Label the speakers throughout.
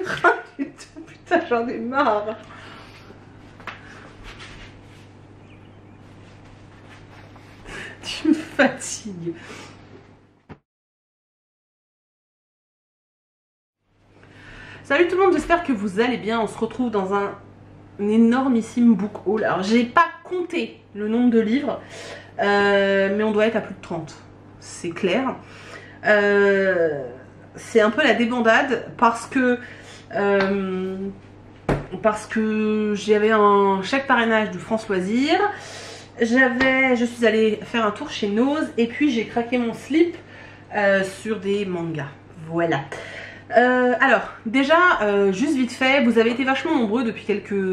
Speaker 1: rien du tout. Putain, j'en ai marre. Tu me fatigues. Salut tout le monde, j'espère que vous allez bien. On se retrouve dans un énormissime book haul. Alors j'ai pas compté le nombre de livres, mais on doit être à plus de 30, c'est clair. C'est un peu la débandade parce que j'avais un chèque parrainage de France Loisirs. Je suis allée faire un tour chez Nose et puis j'ai craqué mon slip sur des mangas. Voilà. Alors, déjà, juste vite fait, vous avez été vachement nombreux depuis quelques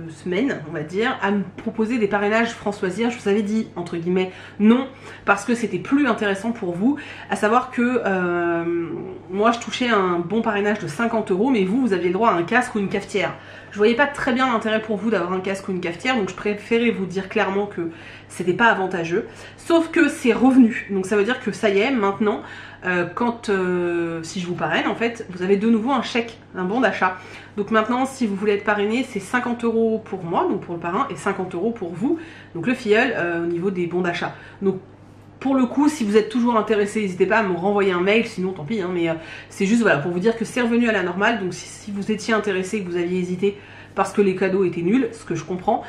Speaker 1: semaines, on va dire, à me proposer des parrainages France Loisirs. Je vous avais dit, entre guillemets, non, parce que c'était plus intéressant pour vous. À savoir que moi, je touchais un bon parrainage de 50 €, mais vous aviez le droit à un casque ou une cafetière. Je voyais pas très bien l'intérêt pour vous d'avoir un casque ou une cafetière, donc je préférais vous dire clairement que c'était pas avantageux. Sauf que c'est revenu, donc ça veut dire que ça y est, maintenant, si je vous parraine, en fait, vous avez de nouveau un chèque, un bon d'achat. Donc maintenant, si vous voulez être parrainé, c'est 50 € pour moi, donc pour le parrain, et 50 € pour vous, donc le filleul, au niveau des bons d'achat. Donc pour le coup, si vous êtes toujours intéressé, n'hésitez pas à me renvoyer un mail, sinon tant pis, hein, mais c'est juste voilà, pour vous dire que c'est revenu à la normale. Donc si vous étiez intéressé, que vous aviez hésité parce que les cadeaux étaient nuls, ce que je comprends,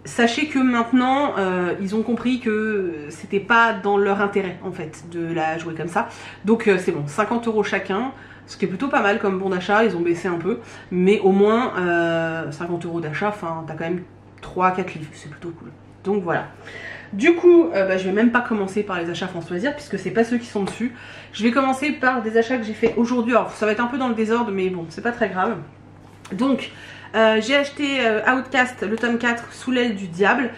Speaker 1: sachez que maintenant ils ont compris que c'était pas dans leur intérêt en fait de la jouer comme ça. Donc c'est bon, 50 € chacun, ce qui est plutôt pas mal comme bon d'achat. Ils ont baissé un peu, mais au moins 50 € d'achat, enfin t'as quand même 3-4 livres, c'est plutôt cool. Donc voilà. Du coup, je vais même pas commencer par les achats France Loisirs puisque c'est pas ceux qui sont dessus. Je vais commencer par des achats que j'ai fait aujourd'hui. Alors ça va être un peu dans le désordre, mais bon, c'est pas très grave. Donc j'ai acheté Outcast, le tome 4, Sous l'aile du diable.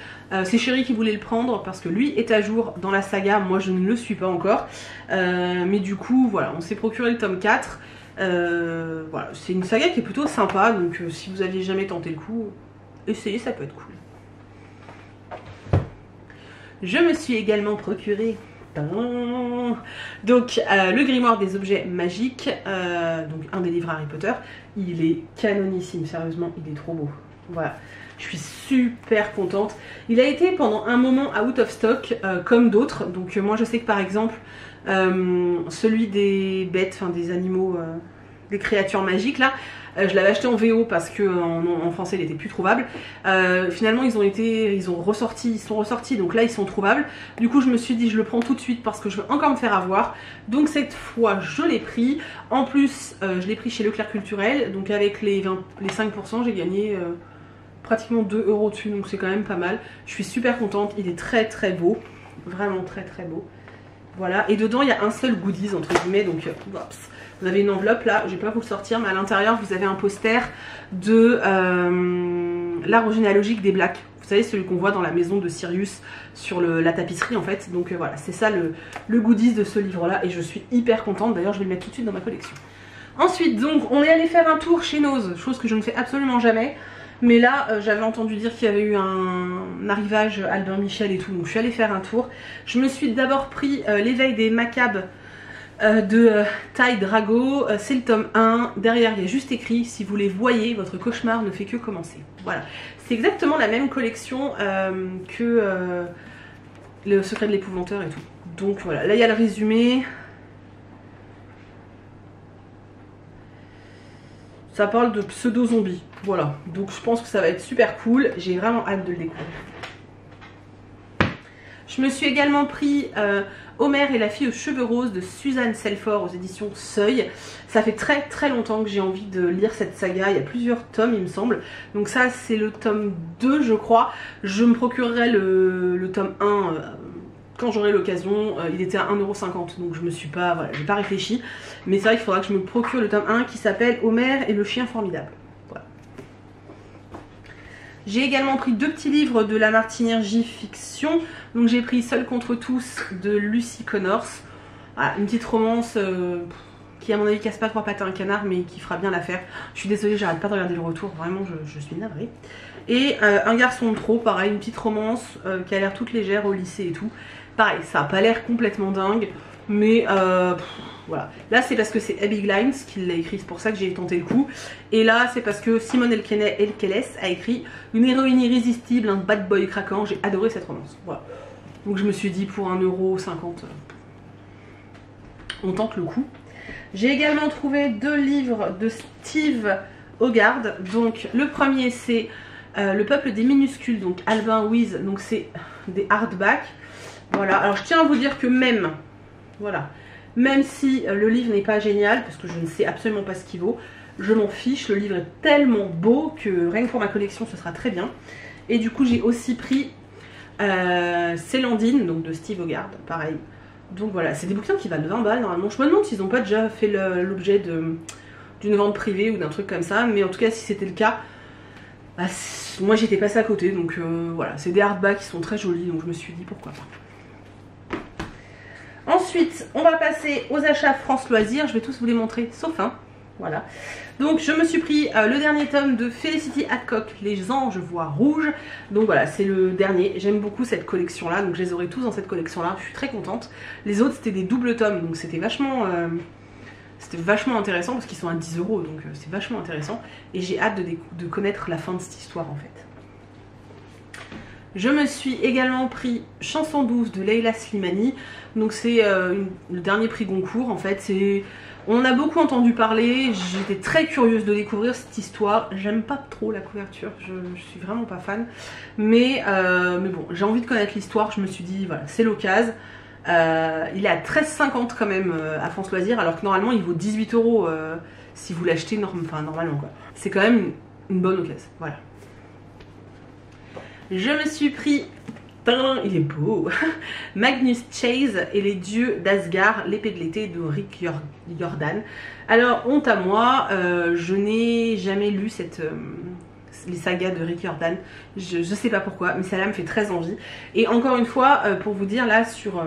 Speaker 1: C'est Chéri qui voulait le prendre parce que lui est à jour dans la saga, moi je ne le suis pas encore. Mais du coup, voilà, on s'est procuré le tome 4. Voilà, c'est une saga qui est plutôt sympa, donc si vous aviez jamais tenté le coup, essayez, ça peut être cool. Je me suis également procuré donc le grimoire des objets magiques, donc un des livres Harry Potter. Il est canonissime, sérieusement, il est trop beau. Voilà, je suis super contente. Il a été pendant un moment out of stock, comme d'autres. Donc moi je sais que par exemple celui des bêtes, enfin des animaux, des créatures magiques là, je l'avais acheté en VO parce que en français il était plus trouvable. Finalement ils sont ressortis, donc là ils sont trouvables. Du coup je me suis dit je le prends tout de suite parce que je veux encore me faire avoir. Donc cette fois je l'ai pris. En plus je l'ai pris chez Leclerc Culturel, donc avec les 5% j'ai gagné pratiquement 2 € dessus, donc c'est quand même pas mal. Je suis super contente, il est très très beau, vraiment très très beau. Voilà, et dedans il y a un seul goodies entre guillemets, donc vous avez une enveloppe là, je vais pas vous le sortir, mais à l'intérieur vous avez un poster de l'arbre généalogique des Blacks. Vous savez, celui qu'on voit dans la maison de Sirius sur la tapisserie en fait. Donc voilà, c'est ça le goodies de ce livre là, et je suis hyper contente. D'ailleurs je vais le mettre tout de suite dans ma collection. Ensuite donc on est allé faire un tour chez Nose, chose que je ne fais absolument jamais. Mais là, j'avais entendu dire qu'il y avait eu un arrivage Albin Michel et tout, donc je suis allée faire un tour. Je me suis d'abord pris l'éveil des Macabres de Tai Drago, c'est le tome 1. Derrière, il y a juste écrit, si vous les voyez, votre cauchemar ne fait que commencer. Voilà, c'est exactement la même collection que le secret de l'épouvanteur et tout. Donc voilà, là il y a le résumé. Ça parle de pseudo-zombies, voilà. Donc je pense que ça va être super cool. J'ai vraiment hâte de le découvrir. Je me suis également pris Homer et la fille aux cheveux roses de Suzanne Selford aux éditions Seuil. Ça fait très très longtemps que j'ai envie de lire cette saga. Il y a plusieurs tomes il me semble. Donc ça c'est le tome 2 je crois. Je me procurerai le tome 1 quand j'aurai l'occasion. Il était à 1,50 €, donc je me suis pas, voilà, j'ai pas réfléchi. Mais c'est vrai qu'il faudra que je me procure le tome 1 qui s'appelle Homer et le chien formidable. Voilà. J'ai également pris 2 petits livres de la Martinière J-Fiction. Donc j'ai pris Seul contre tous de Lucy Connors. Voilà, une petite romance qui à mon avis casse pas 3 pattes à un canard, mais qui fera bien l'affaire. Je suis désolée, j'arrête pas de regarder le retour, vraiment je suis navrée. Et Un garçon de trop, pareil, une petite romance qui a l'air toute légère au lycée et tout. Pareil, ça a pas l'air complètement dingue, mais voilà. Là c'est parce que c'est Abby Glines qui l'a écrit, c'est pour ça que j'ai tenté le coup. Et là c'est parce que Simone Elkeles a écrit une héroïne irrésistible, un bad boy craquant. J'ai adoré cette romance, voilà. Donc je me suis dit pour 1,50 €, on tente le coup. J'ai également trouvé 2 livres de Steve Hogarth. Donc le premier c'est Le peuple des minuscules, donc Albin Wyse, donc c'est des hardbacks. Voilà, alors je tiens à vous dire que même, voilà, même si le livre n'est pas génial, parce que je ne sais absolument pas ce qu'il vaut, je m'en fiche, le livre est tellement beau que rien que pour ma collection ce sera très bien. Et du coup j'ai aussi pris Célandine, donc de Steve Hogarth, pareil. Donc voilà, c'est des bouquins qui valent 20 balles normalement. Je me demande s'ils n'ont pas déjà fait l'objet d'une vente privée ou d'un truc comme ça, mais en tout cas si c'était le cas, bah, moi j'étais passée à côté, donc voilà, c'est des hardbacks qui sont très jolis, donc je me suis dit pourquoi pas. Ensuite, on va passer aux achats France Loisirs, je vais tous vous les montrer, sauf un, voilà. Donc je me suis pris le dernier tome de Felicity Hadcock, Les Anges Voient Rouge. Donc voilà, c'est le dernier, j'aime beaucoup cette collection là, donc je les aurai tous dans cette collection là, je suis très contente. Les autres c'était des doubles tomes, donc c'était vachement intéressant parce qu'ils sont à 10 €, donc c'est vachement intéressant. Et j'ai hâte de connaître la fin de cette histoire en fait. Je me suis également pris Chanson douce de Leila Slimani. Donc c'est le dernier prix Goncourt en fait. On en a beaucoup entendu parler, j'étais très curieuse de découvrir cette histoire. J'aime pas trop la couverture, je suis vraiment pas fan. Mais bon, j'ai envie de connaître l'histoire, je me suis dit voilà, c'est l'occasion. Il est à 13,50 quand même à France Loisirs, alors que normalement il vaut 18 € si vous l'achetez normalement quoi. C'est quand même une bonne occasion, voilà. Je me suis pris, il est beau, Magnus Chase et les dieux d'Asgard, l'épée de l'été de Rick Jordan. Alors honte à moi, je n'ai jamais lu les sagas de Rick Jordan, je sais pas pourquoi, mais ça là me fait très envie. Et encore une fois, pour vous dire là sur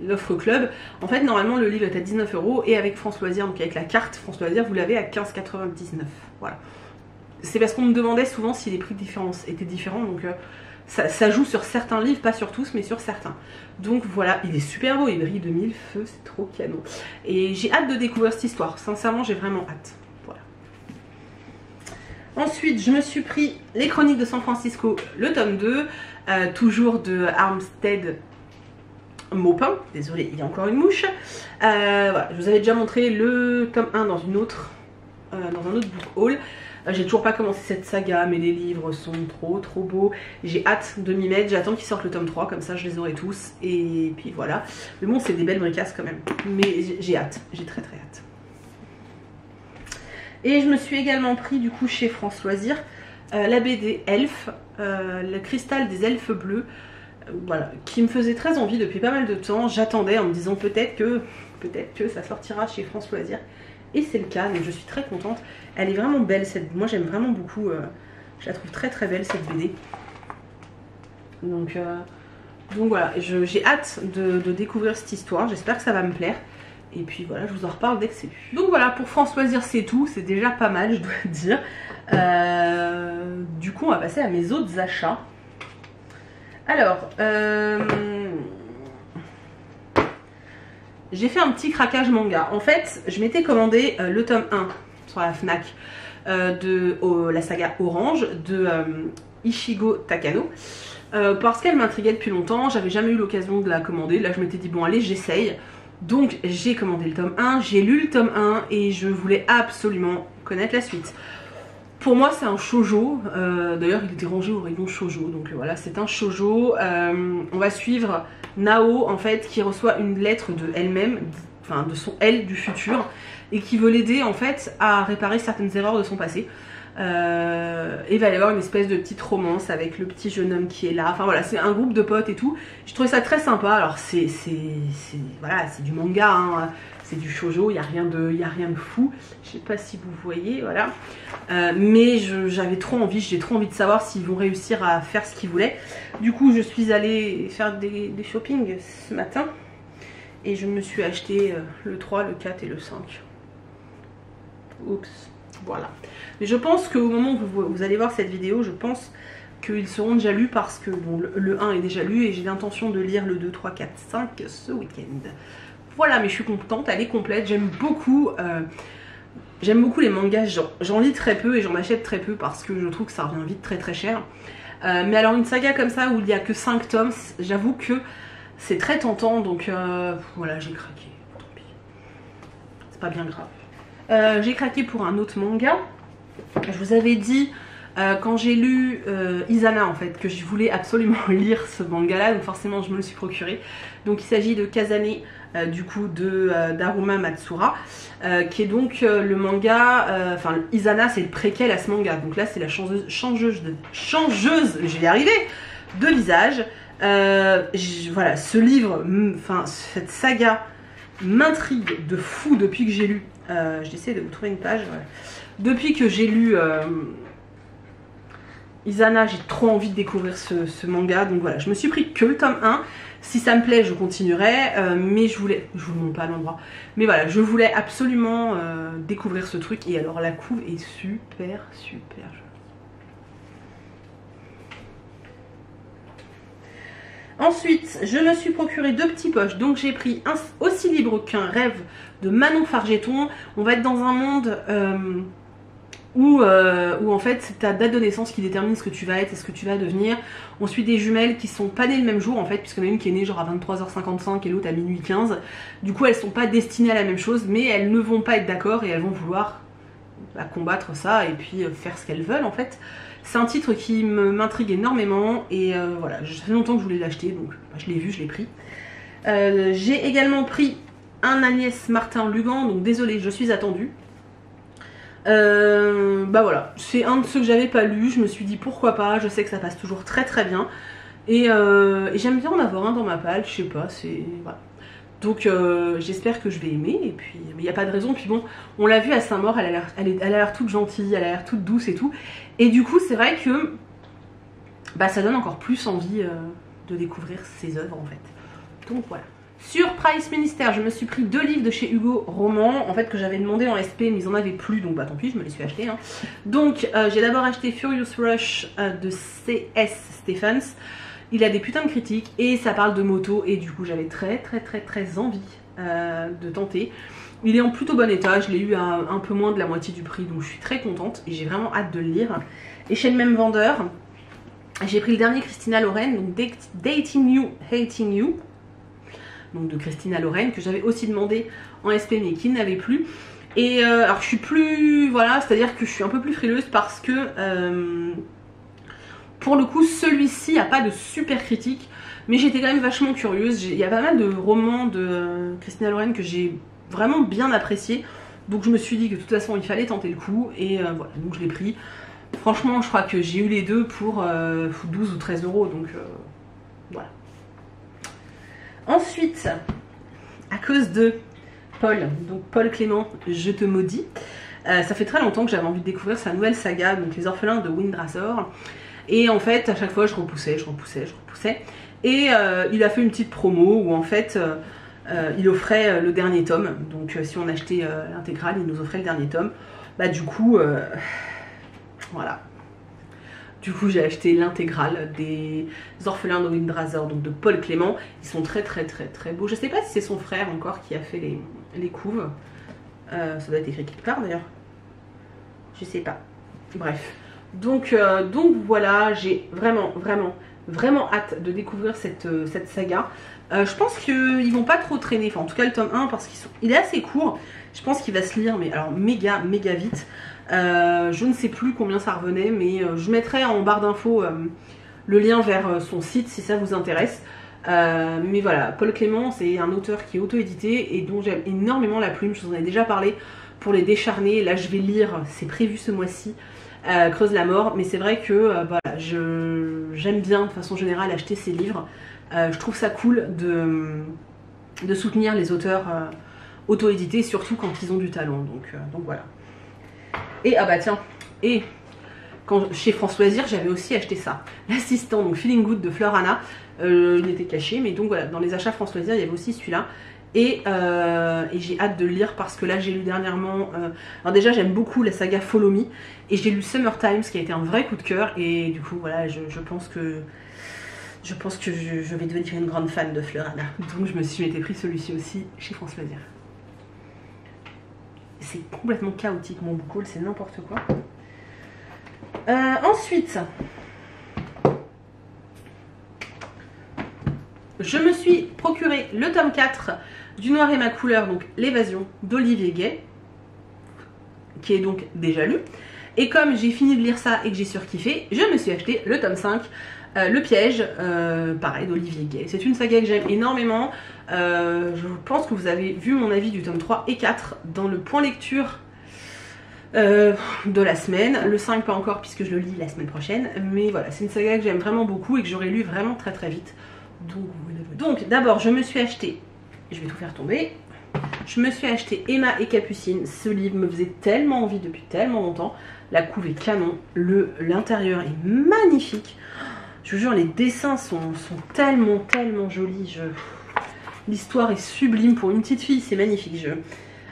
Speaker 1: l'offre club, en fait normalement le livre est à 19 € et avec France Loisirs, donc avec la carte France Loisirs, vous l'avez à 15,99 €. Voilà. C'est parce qu'on me demandait souvent si les prix étaient différents, donc ça joue sur certains livres, pas sur tous, mais sur certains. Donc voilà, il est super beau, il brille de mille feux, c'est trop canon. Et j'ai hâte de découvrir cette histoire, sincèrement j'ai vraiment hâte. Voilà. Ensuite, je me suis pris Les Chroniques de San Francisco, le tome 2, toujours de Armstead Maupin, désolé, il y a encore une mouche. Voilà, je vous avais déjà montré le tome 1 dans un autre book haul. J'ai toujours pas commencé cette saga, mais les livres sont trop beaux. J'ai hâte de m'y mettre, j'attends qu'ils sortent le tome 3, comme ça je les aurai tous. Et puis voilà. Mais bon, c'est des belles bricasses quand même. Mais j'ai hâte, j'ai très hâte. Et je me suis également pris du coup chez France Loisirs la BD Elf, le cristal des elfes bleus. Voilà, qui me faisait très envie depuis pas mal de temps. J'attendais en me disant peut-être que ça sortira chez France Loisirs. Et c'est le cas, donc je suis très contente. Elle est vraiment belle, moi j'aime vraiment beaucoup, je la trouve très belle cette BD. Donc voilà, j'ai hâte de découvrir cette histoire, j'espère que ça va me plaire. Et puis voilà, je vous en reparle dès que c'est lu. Donc voilà, pour France Loisirs c'est tout, c'est déjà pas mal je dois dire. Du coup on va passer à mes autres achats. Alors, j'ai fait un petit craquage manga. En fait, je m'étais commandé le tome 1 sur la Fnac de la saga Orange de Ichigo Takano. Parce qu'elle m'intriguait depuis longtemps, j'avais jamais eu l'occasion de la commander. Là je m'étais dit bon allez j'essaye. Donc j'ai commandé le tome 1, j'ai lu le tome 1 et je voulais absolument connaître la suite. Pour moi c'est un shoujo, d'ailleurs il était rangé au rayon shoujo, donc voilà c'est un shoujo. On va suivre Nao en fait qui reçoit une lettre de elle-même, enfin de son elle du futur, et qui veut l'aider en fait à réparer certaines erreurs de son passé. Et il va y avoir une espèce de petite romance avec le petit jeune homme qui est là, enfin voilà c'est un groupe de potes et tout. Je trouvais ça très sympa, alors voilà, c'est du manga hein. C'est du shoujo, il n'y a rien de fou, je sais pas si vous voyez, voilà. Mais j'avais trop envie, j'ai trop envie de savoir s'ils vont réussir à faire ce qu'ils voulaient. Du coup je suis allée faire des shopping ce matin et je me suis acheté le 3, le 4 et le 5. Oups, voilà. Mais je pense qu'au moment où vous allez voir cette vidéo, je pense qu'ils seront déjà lus parce que bon, le 1 est déjà lu et j'ai l'intention de lire le 2, 3, 4, 5 ce week-end. voilà, mais je suis contente, elle est complète, j'aime beaucoup les mangas, j'en lis très peu et j'en achète très peu parce que je trouve que ça revient vite très très cher. Mais alors une saga comme ça où il n'y a que 5 tomes, j'avoue que c'est très tentant, donc voilà, j'ai craqué, tant pis, c'est pas bien grave. J'ai craqué pour un autre manga, je vous avais dit quand j'ai lu Izana en fait, que je voulais absolument lire ce manga là, donc forcément je me le suis procuré. Donc il s'agit de Kazane, du coup de Daruma Matsura, qui est donc le manga, enfin Izana c'est le préquel à ce manga, donc là c'est la changeuse, je vais y arriver, de visage. Voilà, ce livre, enfin cette saga m'intrigue de fou depuis que j'ai lu, j'essaie de vous trouver une page, voilà. Depuis que j'ai lu Izana, j'ai trop envie de découvrir ce manga, donc voilà, je me suis pris que le tome 1, si ça me plaît je continuerai, mais je vous montre pas l'endroit, mais voilà, je voulais absolument découvrir ce truc, et alors la couve est super super jolie. Ensuite, je me suis procuré 2 petits poches, donc j'ai pris Aussi libre qu'un rêve de Manon Fargeton. On va être dans un monde où en fait c'est ta date de naissance qui détermine ce que tu vas être et ce que tu vas devenir. On suit des jumelles qui sont pas nées le même jour en fait, puisqu'on a une qui est née genre à 23h55 et l'autre à minuit 15. Du coup elles sont pas destinées à la même chose, mais elles ne vont pas être d'accord et elles vont vouloir combattre ça et puis faire ce qu'elles veulent en fait. C'est un titre qui m'intrigue énormément et voilà, ça fait longtemps que je voulais l'acheter, donc je l'ai vu, je l'ai pris. J'ai également pris un Agnès Martin Lugan, donc désolée, je suis attendue. Bah voilà, c'est un de ceux que j'avais pas lu, je me suis dit pourquoi pas, je sais que ça passe toujours très très bien. Et j'aime bien en avoir un dans ma palle, je sais pas, c'est... voilà. Donc j'espère que je vais aimer, et puis mais il n'y a pas de raison. Puis bon, on l'a vu à Saint-Maur, elle a l'air toute gentille, elle a l'air toute douce et tout. Et du coup c'est vrai que bah, ça donne encore plus envie de découvrir ses œuvres en fait. Donc voilà. Sur Price Minister, je me suis pris 2 livres de chez Hugo Roman, en fait que j'avais demandé en SP mais ils en avaient plus, donc bah tant pis, je me les suis achetés. Hein. Donc j'ai d'abord acheté Furious Rush de C.S. Stephens. Il a des putains de critiques et ça parle de moto et du coup j'avais très envie de tenter. Il est en plutôt bon état, je l'ai eu à un peu moins de la moitié du prix, donc je suis très contente et j'ai vraiment hâte de le lire. Et chez le même vendeur, j'ai pris le dernier Christina Loren, donc Dating You, Hating You, donc de Christina Loren, que j'avais aussi demandé en SP mais qui n'avait plus. Et alors je suis plus, voilà, c'est à dire que je suis un peu plus frileuse parce que pour le coup celui-ci a pas de super critique, mais j'étais quand même vachement curieuse. Il y a pas mal de romans de Christina Loren que j'ai vraiment bien apprécié, donc je me suis dit que de toute façon il fallait tenter le coup et voilà, donc je l'ai pris. Franchement je crois que j'ai eu les deux pour 12 ou 13 euros, donc voilà. Ensuite, à cause de Paul, donc Paul Clément, Je te maudis, ça fait très longtemps que j'avais envie de découvrir sa nouvelle saga, donc Les Orphelins de Windrasor. Et en fait à chaque fois je repoussais. Et il a fait une petite promo où en fait il offrait le dernier tome. Donc si on achetait l'intégrale, il nous offrait le dernier tome. Bah du coup voilà. Du coup j'ai acheté l'intégrale des Orphelins de Windrasor, donc de Paul Clément. Ils sont très beaux. Je sais pas si c'est son frère encore qui a fait les couves. Ça doit être écrit quelque part d'ailleurs. Je sais pas. Bref. Donc voilà, j'ai vraiment hâte de découvrir cette saga. Je pense qu'ils vont pas trop traîner, enfin en tout cas le tome 1 parce qu'il est assez court. Je pense qu'il va se lire mais alors méga vite. Je ne sais plus combien ça revenait, mais je mettrai en barre d'infos le lien vers son site si ça vous intéresse. Mais voilà, Paul Clément c'est un auteur qui est auto-édité et dont j'aime énormément la plume. Je vous en ai déjà parlé pour Les Décharnés. Là je vais lire, c'est prévu ce mois-ci. Creuse la mort, mais c'est vrai que voilà, j'aime bien de façon générale acheter ces livres. Je trouve ça cool de soutenir les auteurs auto-édités, surtout quand ils ont du talent, donc voilà. Et ah bah tiens, et chez France Loisirs j'avais aussi acheté ça, l'assistant, donc Feeling Good de Fleur Anna. Il était caché, mais donc voilà, dans les achats France Loisirs il y avait aussi celui-là. Et j'ai hâte de le lire parce que là j'ai lu dernièrement, alors déjà j'aime beaucoup la saga Follow Me et j'ai lu Summer Times qui a été un vrai coup de cœur et du coup voilà je pense que je pense que je vais devenir une grande fan de Fleurana. Donc je m'étais pris celui-ci aussi chez France Loisirs. C'est complètement chaotique mon book haul, c'est n'importe quoi. Ensuite, je me suis procuré le tome 4 du Noir et ma couleur, donc L'évasion d'Olivier Gay, qui est donc déjà lu. Et comme j'ai fini de lire ça et que j'ai surkiffé, je me suis acheté le tome 5, Le piège, pareil, d'Olivier Gay. C'est une saga que j'aime énormément. Je pense que vous avez vu mon avis du tome 3 et 4 dans le point lecture de la semaine. Le 5 pas encore puisque je le lis la semaine prochaine. Mais voilà, c'est une saga que j'aime vraiment beaucoup et que j'aurais lu vraiment très très vite. Donc d'abord je me suis acheté, je vais tout faire tomber, je me suis acheté Emma et Capucine. Ce livre me faisait tellement envie depuis tellement longtemps. La couve est canon, l'intérieur est magnifique. Je vous jure, les dessins sont tellement jolis. L'histoire est sublime pour une petite fille, c'est magnifique.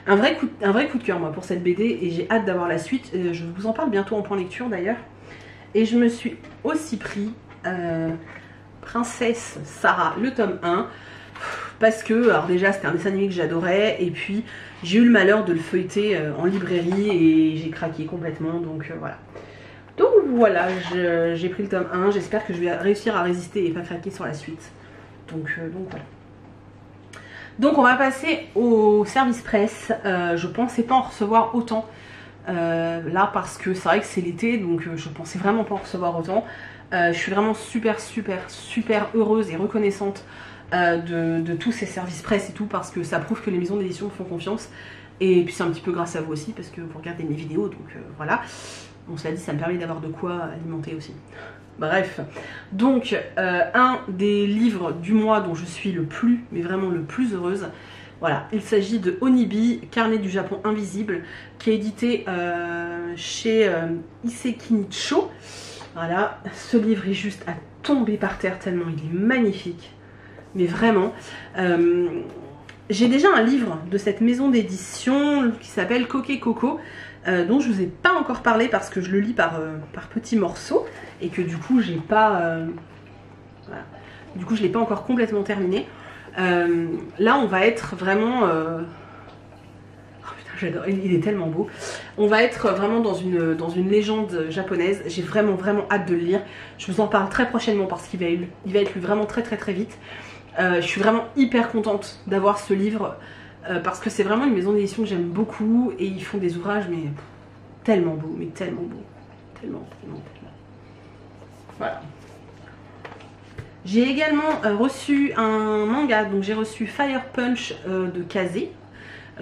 Speaker 1: Un vrai coup de cœur moi pour cette BD et j'ai hâte d'avoir la suite. Je vous en parle bientôt en point lecture d'ailleurs. Et je me suis aussi pris Princesse Sarah, le tome 1. Parce que, alors déjà c'était un dessin animé que j'adorais. Et puis j'ai eu le malheur de le feuilleter en librairie et j'ai craqué complètement. Donc voilà. Donc voilà, j'ai pris le tome 1, j'espère que je vais réussir à résister et pas craquer sur la suite. Donc voilà. Donc on va passer au service presse. Je pensais pas en recevoir autant là parce que c'est vrai que c'est l'été, donc je pensais vraiment pas en recevoir autant. Je suis vraiment super heureuse et reconnaissante de tous ces services presse et tout, parce que ça prouve que les maisons d'édition me font confiance. Et puis c'est un petit peu grâce à vous aussi parce que vous regardez mes vidéos, donc voilà. Bon, cela dit, ça me permet d'avoir de quoi alimenter aussi. Bref, donc un des livres du mois dont je suis mais vraiment le plus heureuse, voilà, il s'agit de Onibi, Carnet du Japon invisible, qui est édité chez Isekinicho. Voilà, ce livre est juste à tomber par terre tellement il est magnifique, mais vraiment. J'ai déjà un livre de cette maison d'édition qui s'appelle Coquet Coco, dont je vous ai pas encore parlé parce que je le lis par petits morceaux et que du coup j'ai pas voilà. Du coup je l'ai pas encore complètement terminé. Là on va être vraiment oh putain j'adore, il est tellement beau. On va être vraiment dans une légende japonaise. J'ai vraiment hâte de le lire. Je vous en parle très prochainement parce qu'il va être lu vraiment très vite. Je suis vraiment hyper contente d'avoir ce livre. Parce que c'est vraiment une maison d'édition que j'aime beaucoup et ils font des ouvrages mais tellement beaux, tellement. Voilà. J'ai également reçu un manga, donc j'ai reçu Fire Punch de Kazé,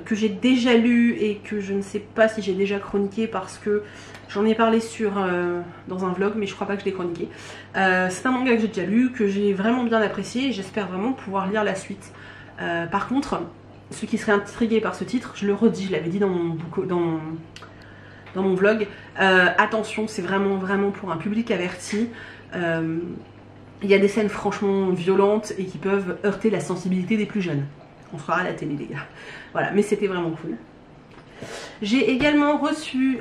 Speaker 1: que j'ai déjà lu et que je ne sais pas si j'ai déjà chroniqué parce que j'en ai parlé dans un vlog, mais je crois pas que je l'ai chroniqué. C'est un manga que j'ai déjà lu, que j'ai vraiment bien apprécié et j'espère vraiment pouvoir lire la suite. Par contre, ceux qui seraient intrigués par ce titre, je le redis, je l'avais dit dans mon vlog, attention, c'est vraiment pour un public averti. Il y a des scènes franchement violentes et qui peuvent heurter la sensibilité des plus jeunes. On se fera à la télé les gars. Voilà, mais c'était vraiment cool. J'ai également reçu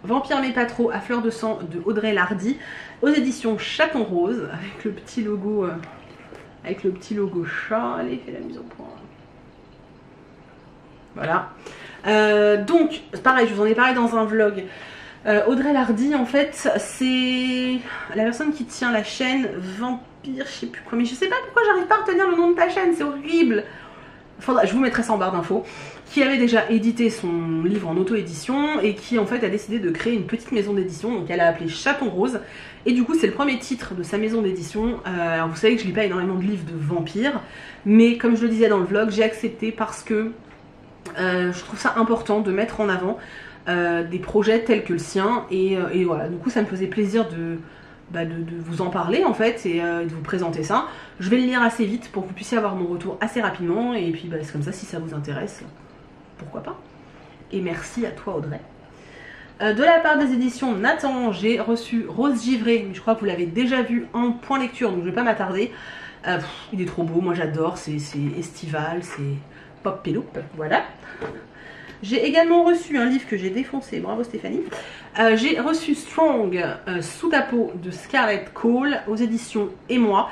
Speaker 1: Vampire mais pas trop à fleur de sang de Audrey Lardy aux éditions Chaton Rose avec le petit logo chat. Allez, fais la mise au point. Voilà. Donc, pareil, je vous en ai parlé dans un vlog. Audrey Lardy, en fait, c'est la personne qui tient la chaîne Vampire, je sais plus quoi, mais je sais pas pourquoi j'arrive pas à retenir le nom de ta chaîne, c'est horrible. Je vous mettrai ça en barre d'infos. Qui avait déjà édité son livre en auto-édition et qui en fait a décidé de créer une petite maison d'édition, donc elle a appelé Chaton Rose. Et du coup c'est le premier titre de sa maison d'édition. Alors vous savez que je lis pas énormément de livres de vampires, mais comme je le disais dans le vlog, j'ai accepté parce que je trouve ça important de mettre en avant des projets tels que le sien. Et voilà, du coup ça me faisait plaisir de vous en parler en fait et de vous présenter ça. Je vais le lire assez vite pour que vous puissiez avoir mon retour assez rapidement et puis c'est comme ça, si ça vous intéresse, pourquoi pas. Et merci à toi Audrey. De la part des éditions Nathan, j'ai reçu Rose Givré, mais je crois que vous l'avez déjà vu en point lecture, donc je vais pas m'attarder. Il est trop beau, moi j'adore, c'est estival, c'est pop péloupe, voilà. J'ai également reçu un livre que j'ai défoncé, bravo Stéphanie. J'ai reçu Strong, Sous ta peau de Scarlett Cole aux éditions Et moi.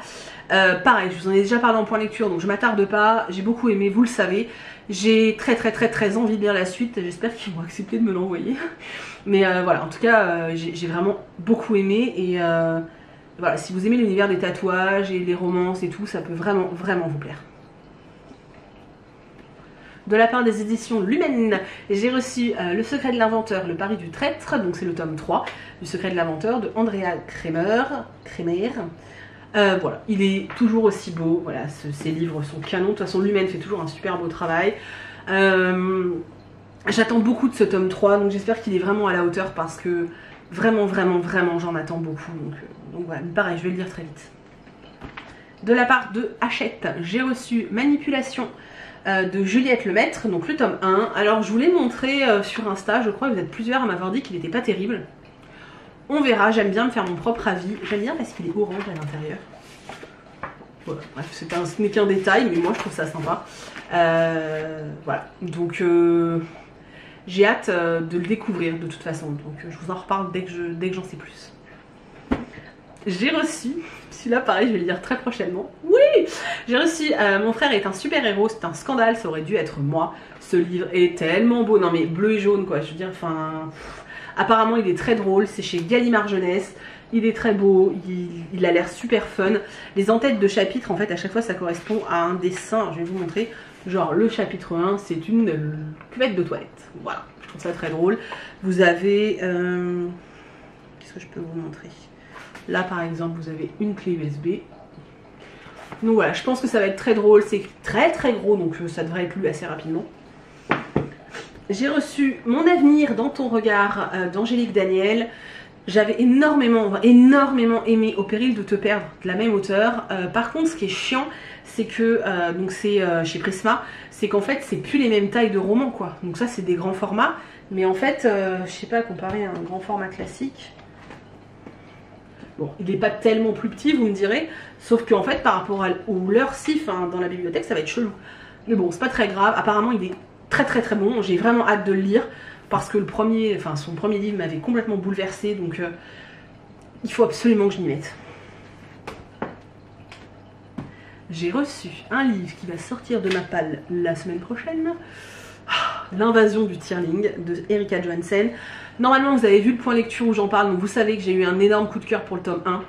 Speaker 1: Pareil, je vous en ai déjà parlé en point lecture, donc je m'attarde pas. J'ai beaucoup aimé, vous le savez. J'ai très envie de lire la suite. J'espère qu'ils vont accepter de me l'envoyer. Mais voilà, en tout cas, j'ai vraiment beaucoup aimé. Et voilà, si vous aimez l'univers des tatouages et les romances et tout, ça peut vraiment vous plaire. De la part des éditions Lumen, j'ai reçu Le secret de l'inventeur, le pari du traître, donc c'est le tome 3 du secret de l'inventeur de Andrea Kremer. Voilà, il est toujours aussi beau, voilà, ces livres sont canons, de toute façon Lumen fait toujours un super beau travail. J'attends beaucoup de ce tome 3, donc j'espère qu'il est vraiment à la hauteur parce que vraiment j'en attends beaucoup, donc voilà, pareil, je vais le lire très vite. De la part de Hachette, j'ai reçu Manipulation de Juliette Lemaître, donc le tome 1. Alors je vous l'ai montré sur Insta, je crois que vous êtes plusieurs à m'avoir dit qu'il n'était pas terrible. On verra, j'aime bien me faire mon propre avis. J'aime bien parce qu'il est orange à l'intérieur. Voilà, bref, ce n'est qu'un détail, mais moi je trouve ça sympa. Voilà, donc j'ai hâte de le découvrir de toute façon. Donc je vous en reparle dès que j'en sais plus. J'ai reçu, celui-là pareil je vais le lire très prochainement, oui. J'ai reçu Mon frère est un super héros, c'est un scandale, ça aurait dû être moi. Ce livre est tellement beau, non mais bleu et jaune quoi, je veux dire, enfin... Apparemment il est très drôle, c'est chez Gallimard Jeunesse, il est très beau, il a l'air super fun. Les en-têtes de chapitres en fait à chaque fois ça correspond à un dessin, je vais vous montrer. Genre le chapitre 1 c'est une cuvette de toilette, voilà, je trouve ça très drôle. Vous avez... qu'est-ce que je peux vous montrer? Là par exemple vous avez une clé USB. Donc voilà, je pense que ça va être très drôle, c'est très gros donc ça devrait être lu assez rapidement. J'ai reçu Mon avenir dans ton regard d'Angélique Daniel. J'avais énormément aimé Au péril de te perdre de la même auteure. Par contre ce qui est chiant c'est que, donc c'est chez Prisma, c'est qu'en fait c'est plus les mêmes tailles de romans quoi. Donc ça c'est des grands formats, mais en fait je sais pas, comparé à un grand format classique. Bon, il n'est pas tellement plus petit, vous me direz, sauf qu'en fait, par rapport au leur sif dans la bibliothèque, ça va être chelou. Mais bon, c'est pas très grave. Apparemment, il est très bon. J'ai vraiment hâte de le lire parce que son premier livre m'avait complètement bouleversée, donc il faut absolument que je m'y mette. J'ai reçu un livre qui va sortir de ma palle la semaine prochaine. L'invasion du Tierling de Erika Johansen. Normalement vous avez vu le point lecture où j'en parle, donc vous savez que j'ai eu un énorme coup de cœur pour le tome 1,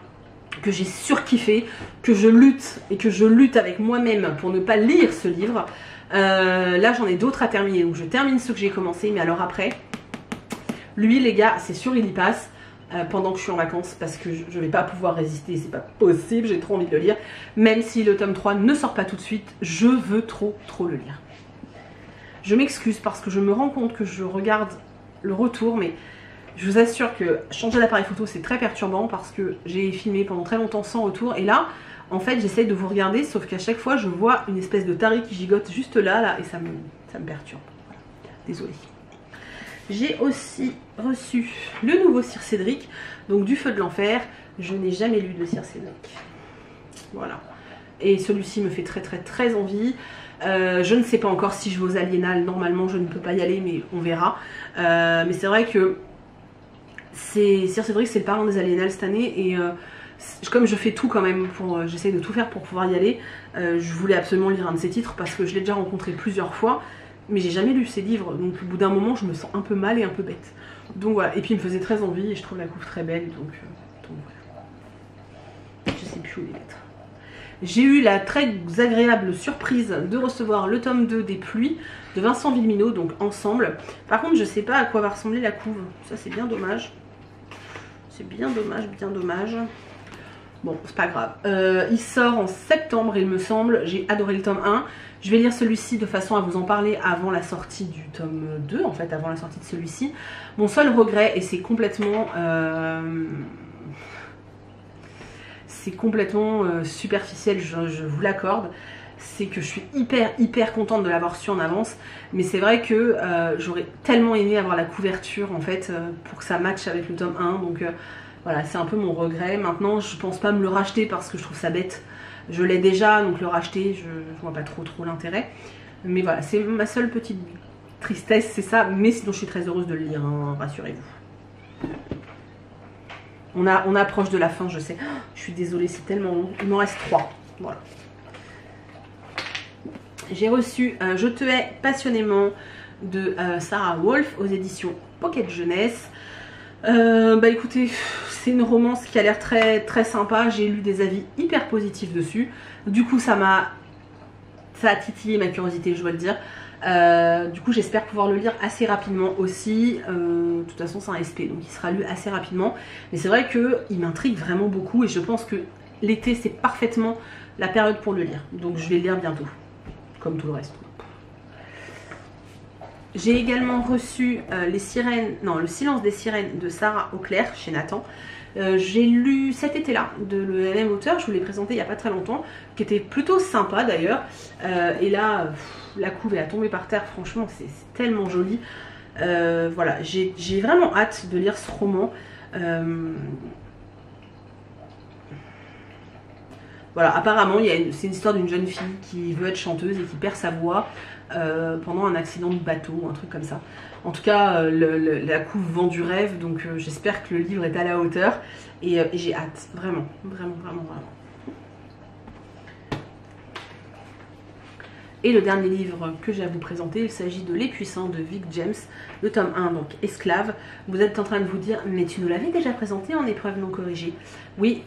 Speaker 1: que j'ai surkiffé, que je lutte avec moi-même pour ne pas lire ce livre. Là j'en ai d'autres à terminer, donc je termine ceux que j'ai commencé, mais alors après, lui les gars c'est sûr il y passe pendant que je suis en vacances parce que je vais pas pouvoir résister, c'est pas possible, j'ai trop envie de le lire, même si le tome 3 ne sort pas tout de suite, je veux trop le lire. Je m'excuse parce que je me rends compte que je regarde le retour, mais je vous assure que changer d'appareil photo c'est très perturbant parce que j'ai filmé pendant très longtemps sans retour et là en fait j'essaye de vous regarder sauf qu'à chaque fois je vois une espèce de taré qui gigote juste là et ça me perturbe. Voilà. Désolée. J'ai aussi reçu le nouveau Sir Cédric, donc du Feu de l'Enfer. Je n'ai jamais lu de Sir Cédric. Voilà. Et celui-ci me fait très envie. Je ne sais pas encore si je vais aux Aliénales, normalement je ne peux pas y aller mais on verra. Mais c'est vrai que Sir Cédric c'est le parrain des Aliénales cette année et comme je fais tout quand même, j'essaie de tout faire pour pouvoir y aller, je voulais absolument lire un de ses titres parce que je l'ai déjà rencontré plusieurs fois mais j'ai jamais lu ses livres, donc au bout d'un moment je me sens un peu mal et un peu bête. Donc voilà, et puis il me faisait très envie et je trouve la couve très belle, donc voilà. Je sais plus où les mettre. J'ai eu la très agréable surprise de recevoir le tome 2 des Pluies de Vincent Villeminot, donc ensemble. Par contre, je sais pas à quoi va ressembler la couve. Ça, c'est bien dommage. C'est bien dommage. Bon, c'est pas grave. Il sort en septembre, il me semble. J'ai adoré le tome 1. Je vais lire celui-ci de façon à vous en parler avant la sortie du tome 2, en fait, avant la sortie de celui-ci. Mon seul regret, et c'est complètement... superficiel, je vous l'accorde, c'est que je suis hyper contente de l'avoir su en avance, mais c'est vrai que j'aurais tellement aimé avoir la couverture en fait pour que ça matche avec le tome 1, donc voilà, c'est un peu mon regret. Maintenant je pense pas me le racheter parce que je trouve ça bête, je l'ai déjà, donc le racheter je vois pas trop l'intérêt, mais voilà, c'est ma seule petite tristesse, c'est ça. Mais sinon, je suis très heureuse de le lire, hein, rassurez-vous. On approche de la fin, je sais. Oh, je suis désolée, c'est tellement long. Il m'en reste 3. Voilà. J'ai reçu Je te hais passionnément de Sarah Wolf aux éditions Pocket Jeunesse. Bah écoutez, c'est une romance qui a l'air très très sympa. J'ai lu des avis hyper positifs dessus. Du coup, ça a titillé ma curiosité, je dois le dire. Du coup, j'espère pouvoir le lire assez rapidement aussi. De toute façon, c'est un SP, donc il sera lu assez rapidement. Mais c'est vrai qu'il m'intrigue vraiment beaucoup et je pense que l'été, c'est parfaitement la période pour le lire. Donc je vais le lire bientôt, comme tout le reste. J'ai également reçu Le silence des sirènes de Sarah Auclair chez Nathan. J'ai lu cet été-là de le même auteur, je vous l'ai présenté il n'y a pas très longtemps, qui était plutôt sympa d'ailleurs. Et là, la couve est tombée par terre, franchement, c'est tellement joli. Voilà, j'ai vraiment hâte de lire ce roman. Voilà, apparemment, c'est une histoire d'une jeune fille qui veut être chanteuse et qui perd sa voix pendant un accident de bateau ou un truc comme ça. En tout cas, la couve vend du rêve, donc j'espère que le livre est à la hauteur. Et j'ai hâte, vraiment, vraiment, vraiment, vraiment. Et le dernier livre que j'ai à vous présenter, il s'agit de Les Puissants de Vic James, le tome 1, donc Esclave. Vous êtes en train de vous dire, mais tu nous l'avais déjà présenté en épreuve non corrigée. Oui,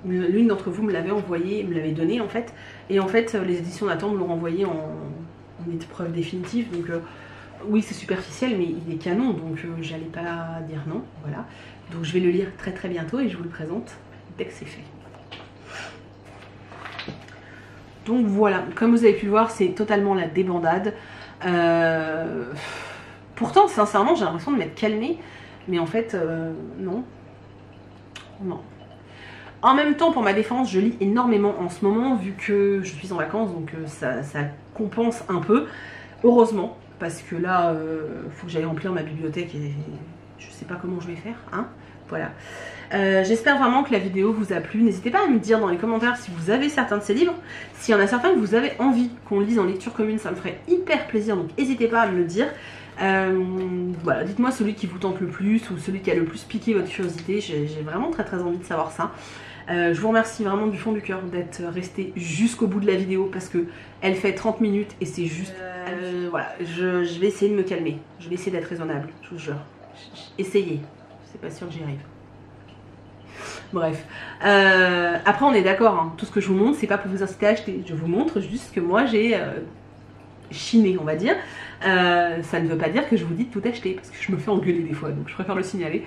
Speaker 1: l'une d'entre vous me l'avait envoyé, me l'avait donné en fait. Et en fait, les éditions Nathan me l'ont renvoyé en épreuve définitive. Donc oui, c'est superficiel, mais il est canon, donc j'allais pas dire non. Voilà. Donc je vais le lire très très bientôt et je vous le présente dès que c'est fait. Donc voilà, comme vous avez pu le voir, c'est totalement la débandade. Pourtant, sincèrement, j'ai l'impression de m'être calmée. Mais en fait, non. Non. En même temps, pour ma défense, je lis énormément en ce moment, vu que je suis en vacances, donc ça compense un peu. Heureusement, parce que là, faut que j'aille remplir ma bibliothèque et je sais pas comment je vais faire, hein. Voilà. J'espère vraiment que la vidéo vous a plu. N'hésitez pas à me dire dans les commentaires si vous avez certains de ces livres. S'il y en a certains que vous avez envie qu'on lise en lecture commune, ça me ferait hyper plaisir. Donc n'hésitez pas à me le dire. Voilà, dites-moi celui qui vous tente le plus ou celui qui a le plus piqué votre curiosité. J'ai vraiment très très envie de savoir ça. Je vous remercie vraiment du fond du cœur d'être resté jusqu'au bout de la vidéo parce que elle fait 30 minutes et c'est juste... voilà, je vais essayer de me calmer. Je vais essayer d'être raisonnable, je vous jure. Essayez. C'est pas sûr que j'y arrive. Bref. Après, on est d'accord, hein. Tout ce que je vous montre, c'est pas pour vous inciter à acheter. Je vous montre juste que moi, j'ai chiné, on va dire. Ça ne veut pas dire que je vous dis de tout acheter, parce que je me fais engueuler des fois, donc je préfère le signaler.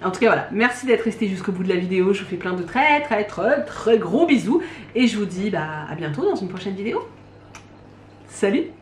Speaker 1: En tout cas, voilà. Merci d'être resté jusqu'au bout de la vidéo. Je vous fais plein de très très très très gros bisous. Et je vous dis à bientôt dans une prochaine vidéo. Salut!